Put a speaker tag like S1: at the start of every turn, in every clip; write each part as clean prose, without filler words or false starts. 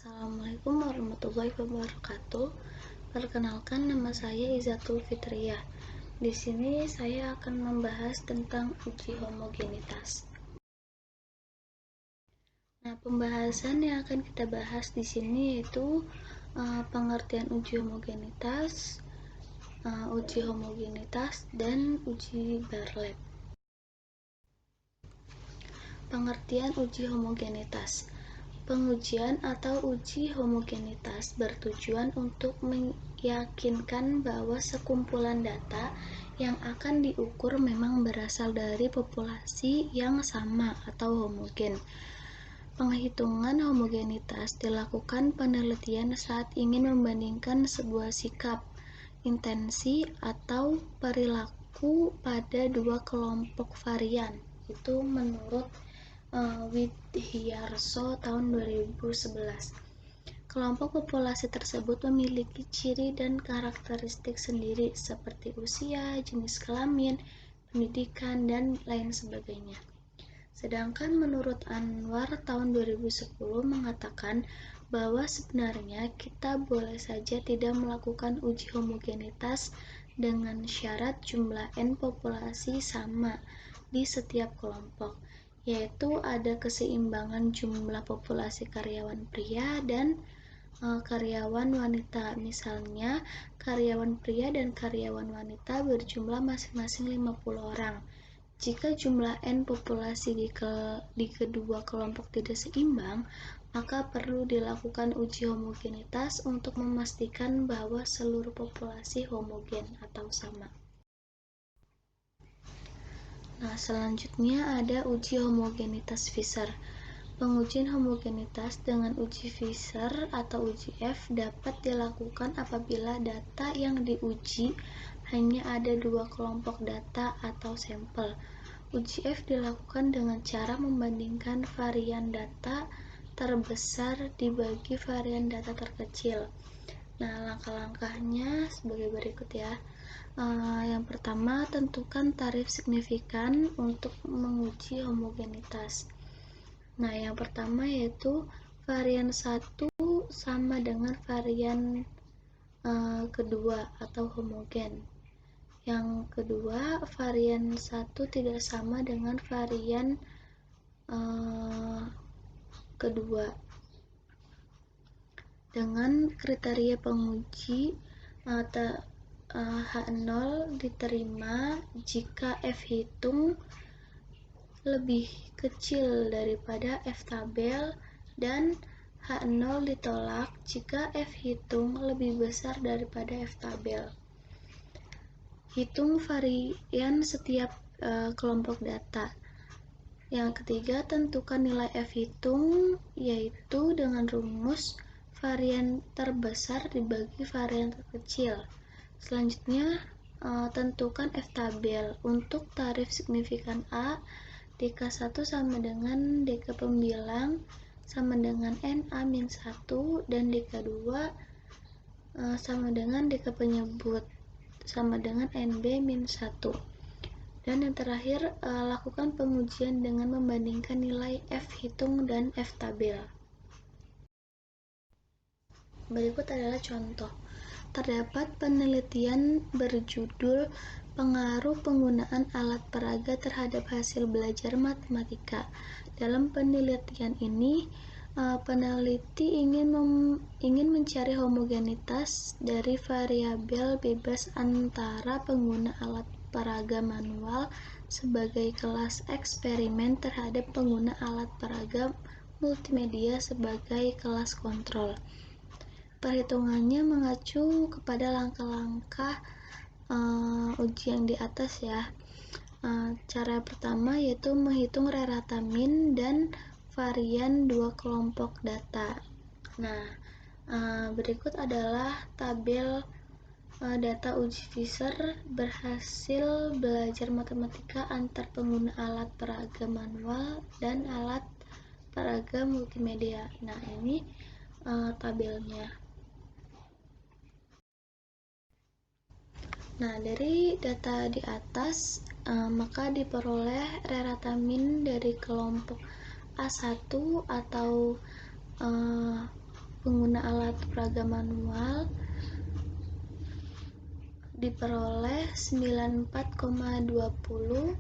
S1: Assalamualaikum warahmatullahi wabarakatuh. Perkenalkan, nama saya Izatul Fitriyah. Di sini saya akan membahas tentang uji homogenitas. Nah, pembahasan yang akan kita bahas di sini yaitu pengertian uji homogenitas, dan uji Barlett. Pengertian uji homogenitas. Pengujian atau uji homogenitas bertujuan untuk meyakinkan bahwa sekumpulan data yang akan diukur memang berasal dari populasi yang sama atau homogen. Penghitungan homogenitas dilakukan penelitian saat ingin membandingkan sebuah sikap, intensi, atau perilaku pada dua kelompok varian. Itu menurut Widhyarso tahun 2011. Kelompok populasi tersebut memiliki ciri dan karakteristik sendiri seperti usia, jenis kelamin, pendidikan, dan lain sebagainya. Sedangkan menurut Anwar tahun 2010 mengatakan bahwa sebenarnya kita boleh saja tidak melakukan uji homogenitas dengan syarat jumlah N populasi sama di setiap kelompok, yaitu ada keseimbangan jumlah populasi karyawan pria dan karyawan wanita. Misalnya, karyawan pria dan karyawan wanita berjumlah masing-masing 50 orang. Jika jumlah N populasi di kedua kelompok tidak seimbang, maka perlu dilakukan uji homogenitas untuk memastikan bahwa seluruh populasi homogen atau sama. Nah, selanjutnya ada uji homogenitas Fisher. Pengujian homogenitas dengan uji Fisher atau uji F dapat dilakukan apabila data yang diuji hanya ada dua kelompok data atau sampel. Uji F dilakukan dengan cara membandingkan varian data terbesar dibagi varian data terkecil. Nah, langkah-langkahnya sebagai berikut ya. Yang pertama, tentukan tarif signifikan untuk menguji homogenitas. Nah, yang pertama yaitu varian 1 sama dengan varian kedua atau homogen. Yang kedua, varian 1 tidak sama dengan varian kedua. Dengan kriteria penguji, H0 diterima jika F hitung lebih kecil daripada F tabel, dan H0 ditolak jika F hitung lebih besar daripada F tabel. Hitung varian setiap kelompok data. Yang ketiga, tentukan nilai F hitung, yaitu dengan rumus varian terbesar dibagi varian terkecil. Selanjutnya, tentukan F tabel untuk tarif signifikan A. DK1 sama dengan DK pembilang sama dengan NA-1, dan DK2 sama dengan DK penyebut sama dengan NB-1. Dan yang terakhir, lakukan pengujian dengan membandingkan nilai F hitung dan F tabel. Berikut adalah contoh. Terdapat penelitian berjudul Pengaruh Penggunaan Alat Peraga Terhadap Hasil Belajar Matematika. Dalam penelitian ini, peneliti ingin mencari homogenitas dari variabel bebas antara pengguna alat peraga manual sebagai kelas eksperimen terhadap pengguna alat peraga multimedia sebagai kelas kontrol. Perhitungannya mengacu kepada langkah-langkah uji yang di atas ya. Cara pertama yaitu menghitung reratamin dan varian dua kelompok data. Nah, berikut adalah tabel data uji Fisher berhasil belajar matematika antar pengguna alat peraga manual dan alat peraga multimedia. Nah, ini tabelnya. Nah, dari data di atas, maka diperoleh reratamin dari kelompok A1 atau peraga manual diperoleh 94,20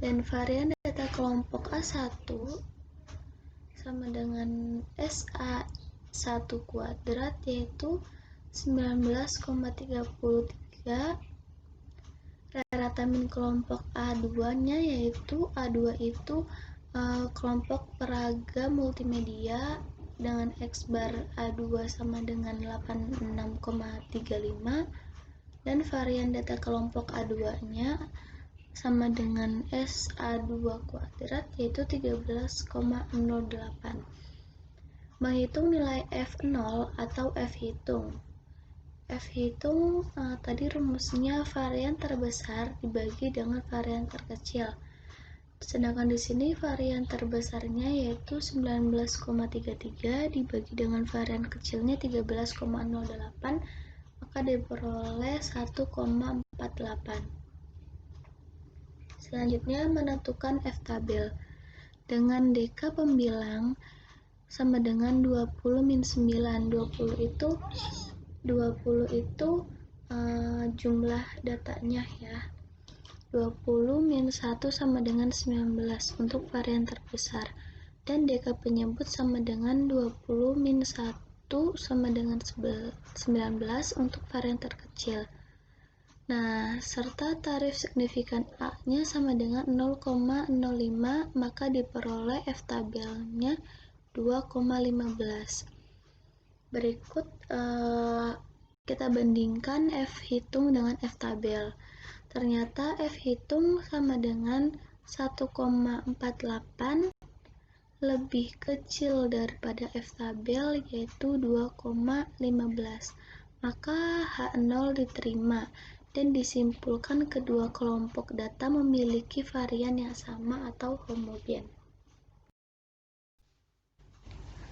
S1: dan varian data kelompok A1 sama dengan SA1 kuadrat yaitu 19,33. Rata min kelompok A2-nya yaitu A2 itu kelompok peraga multimedia dengan X bar A2 sama dengan 86,35 dan varian data kelompok A2-nya sama dengan SA2 kuadrat yaitu 13,08. Menghitung nilai F0 atau F hitung. F hitung tadi rumusnya varian terbesar dibagi dengan varian terkecil. Sedangkan di sini varian terbesarnya yaitu 19,33 dibagi dengan varian kecilnya 13,08, maka diperoleh 1,48. Selanjutnya menentukan F tabel. Dengan DK pembilang sama dengan 20 min 9. 20 itu jumlah datanya ya. 20 min 1 sama dengan 19 untuk varian terbesar. Dan DK penyebut sama dengan 20 min 1 sama dengan 19 untuk varian terkecil. Nah, serta tarif signifikan A-nya sama dengan 0,05, maka diperoleh F tabelnya 2,15. Berikut kita bandingkan F hitung dengan F tabel. Ternyata F hitung sama dengan 1,48 lebih kecil daripada F tabel yaitu 2,15. Maka H0 diterima dan disimpulkan kedua kelompok data memiliki varian yang sama atau homogen.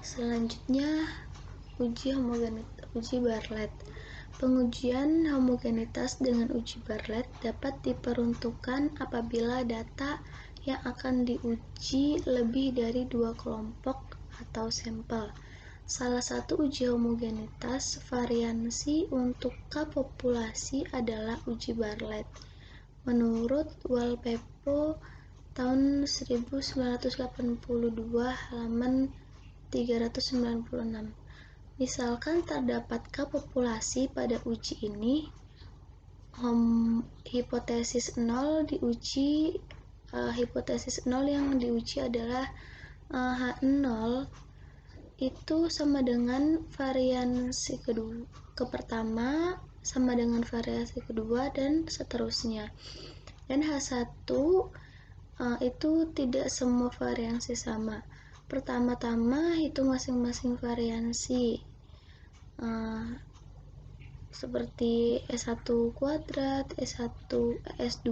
S1: Selanjutnya, uji Bartlett. Pengujian homogenitas dengan uji Bartlett dapat diperuntukkan apabila data yang akan diuji lebih dari dua kelompok atau sampel. Salah satu uji homogenitas variansi untuk K populasi adalah uji Bartlett. Menurut Wall-Peppo tahun 1982 halaman 396. Misalkan terdapat K populasi pada uji ini, hipotesis 0 diuji, hipotesis 0 yang diuji adalah H0 itu sama dengan variansi pertama sama dengan variasi kedua dan seterusnya. Dan H1 itu tidak semua variansi sama. Pertama-tama hitung masing-masing variansi seperti S1 kuadrat, S2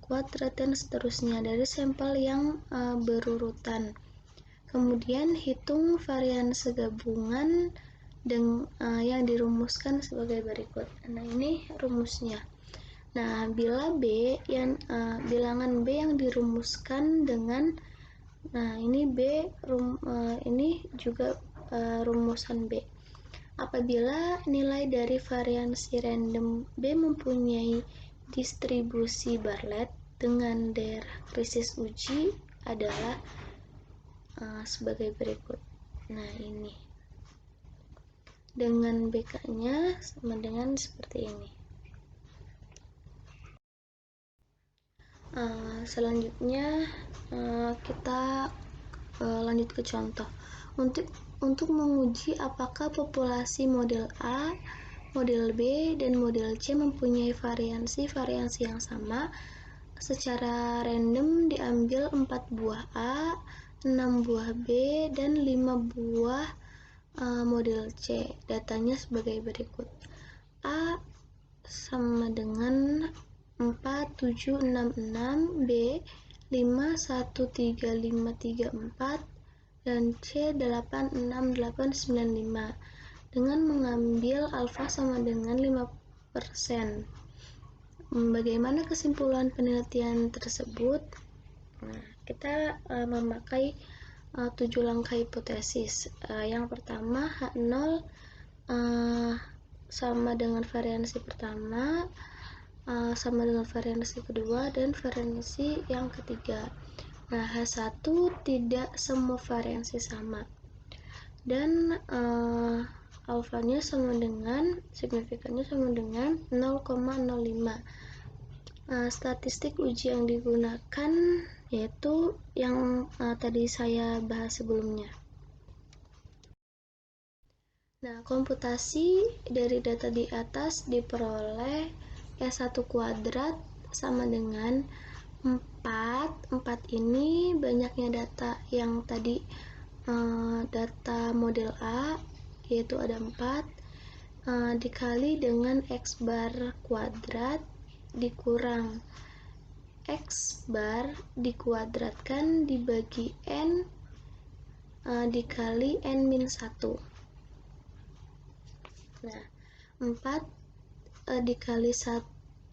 S1: kuadrat dan seterusnya dari sampel yang berurutan. Kemudian hitung varian segabungan yang dirumuskan sebagai berikut. Nah, ini rumusnya. Nah, bila bilangan B yang dirumuskan dengan ini B ini juga rumusan B. Apabila nilai dari variansi random B mempunyai distribusi Bartlett dengan daerah krisis uji adalah sebagai berikut. Nah, ini dengan BK-nya sama dengan seperti ini. Selanjutnya kita lanjut ke contoh. Untuk menguji apakah populasi model A, model B, dan model C mempunyai variansi yang sama, secara random diambil 4 buah A, 6 buah B, dan 5 buah model C. Datanya sebagai berikut. A sama dengan 4, 7, 6, 6, B 5, 1, 3, 5, 3, 4, dan C 8, 6, 8, 9, 5 dengan mengambil alfa sama dengan 5%. Bagaimana kesimpulan penelitian tersebut? Nah, kita memakai 7 langkah hipotesis. Yang pertama, H0 sama dengan variansi pertama, sama dengan variansi kedua, dan variansi yang ketiga. Nah, H1 tidak semua variansi sama. Dan alfanya sama dengan, signifikannya sama dengan 0,05. Statistik uji yang digunakan yaitu yang tadi saya bahas sebelumnya. Nah, komputasi dari data di atas diperoleh S1 kuadrat sama dengan 4. 4 ini banyaknya data yang tadi data model A, yaitu ada 4, dikali dengan X bar kuadrat dikurang X bar dikuadratkan dibagi N dikali N-1. Nah, 4 dikali 137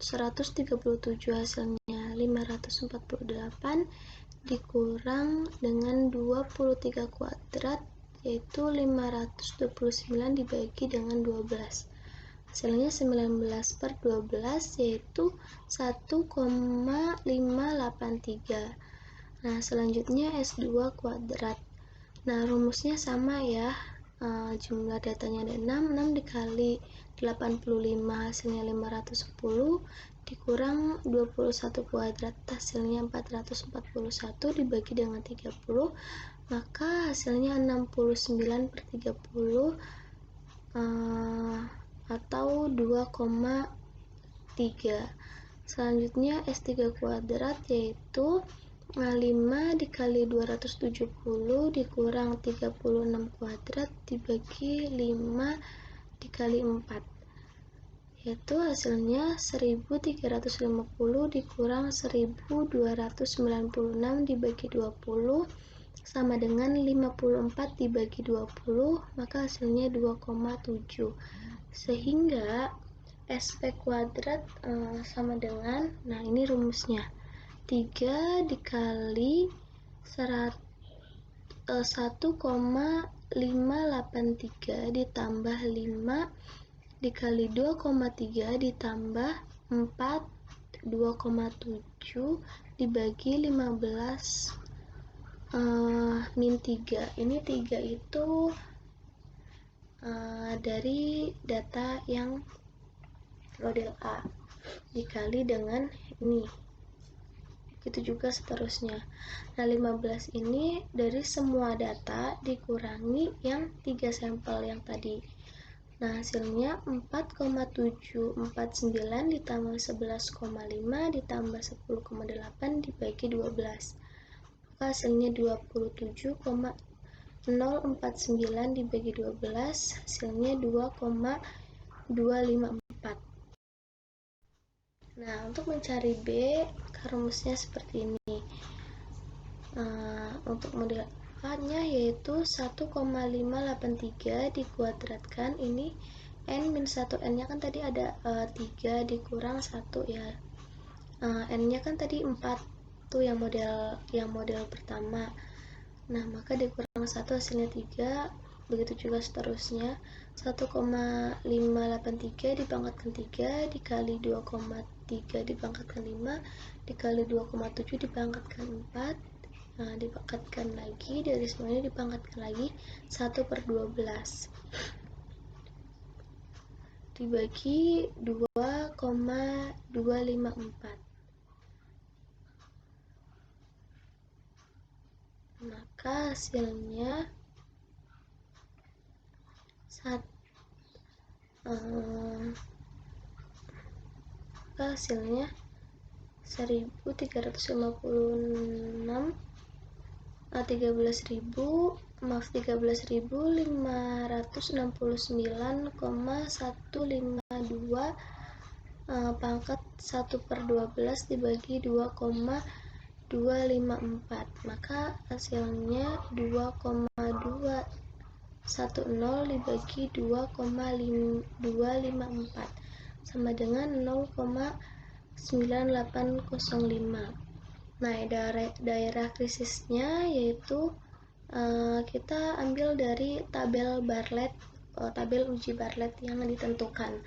S1: hasilnya 548 dikurang dengan 23 kuadrat yaitu 529 dibagi dengan 12. Hasilnya 19 per 12 yaitu 1,583. Nah, selanjutnya S2 kuadrat. Nah, rumusnya sama ya. Jumlah datanya ada 6 dikali 85 hasilnya 510 dikurang 21 kuadrat hasilnya 441 dibagi dengan 30 maka hasilnya 69 per 30 atau 2,3. Selanjutnya S3 kuadrat yaitu 5 dikali 270 dikurang 36 kuadrat dibagi 5 dikali 4 yaitu hasilnya 1350 dikurang 1296 dibagi 20 sama dengan 54 dibagi 20 maka hasilnya 2,7. Sehingga SP kuadrat sama dengan, nah ini rumusnya 3 dikali 1,583 ditambah 5 dikali 2,3 ditambah 4 2,7 dibagi 15 min 3. Ini 3 itu dari data yang model A dikali dengan ini, itu juga seterusnya. Nah, 15 ini dari semua data dikurangi yang 3 sampel yang tadi. Nah, hasilnya 4,749 ditambah 11,5 ditambah 10,8 dibagi 12. Maka hasilnya 27,049 dibagi 12 hasilnya 2,254. Nah, untuk mencari B, rumusnya seperti ini. Untuk model A-nya yaitu 1,583 dikuadratkan, ini N-1, N-nya kan tadi ada 3 dikurang 1 ya. N-nya kan tadi 4 tuh yang model pertama. Nah, maka dikurang 1 hasilnya 3, begitu juga seterusnya. 1,583 dipangkatkan 3 dikali 2,3 dipangkatkan 5 dikali 2,7 dipangkatkan 4. Nah, dipangkatkan lagi, dari semuanya dipangkatkan lagi 1 per 12 dibagi 2,254. Maka hasilnya hasilnya 1356 13.569,152 pangkat 1 per 12 dibagi 2,254, maka hasilnya 2,210 dibagi 2,254 sama dengan 0,9805. Nah, daerah krisisnya yaitu Kita ambil dari tabel Bartlett, tabel uji Bartlett yang ditentukan.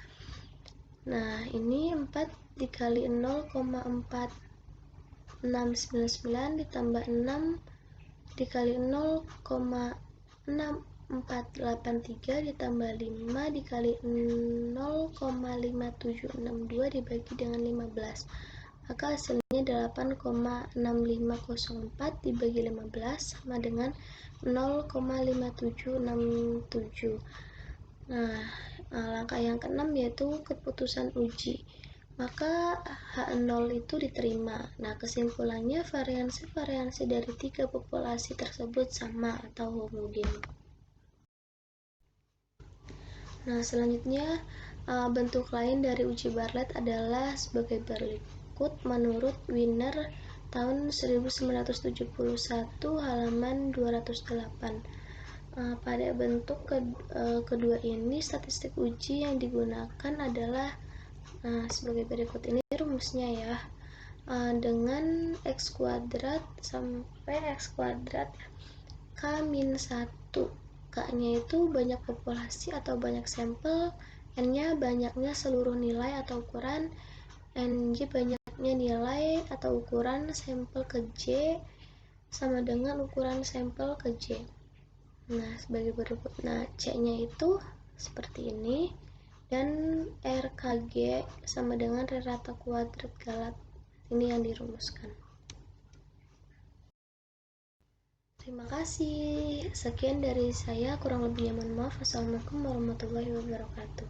S1: Nah, ini 4 dikali 0,4699 ditambah 6 dikali 0,6483 ditambah 5 dikali 0,5762 dibagi dengan 15. Maka hasilnya 8,6504 dibagi 15 sama dengan 0,5767. Nah, langkah yang keenam yaitu keputusan uji. Maka H0 itu diterima. Nah, kesimpulannya variansi dari 3 populasi tersebut sama atau homogen. Nah, selanjutnya bentuk lain dari uji Bartlett adalah sebagai berikut menurut Wiener tahun 1971 halaman 208. Pada bentuk kedua ini statistik uji yang digunakan adalah sebagai berikut. Ini rumusnya ya, dengan x kuadrat sampai x kuadrat k-1. K-nya itu banyak populasi atau banyak sampel, N-nya banyaknya seluruh nilai atau ukuran, NJ banyaknya nilai atau ukuran sampel ke J sama dengan ukuran sampel ke J. Nah, sebagai berikut. Nah, C-nya itu seperti ini, dan RKG sama dengan rata kuadrat Galat. Ini yang dirumuskan. Terima kasih. Sekian dari saya, kurang lebihnya mohon maaf. Wassalamualaikum warahmatullahi wabarakatuh.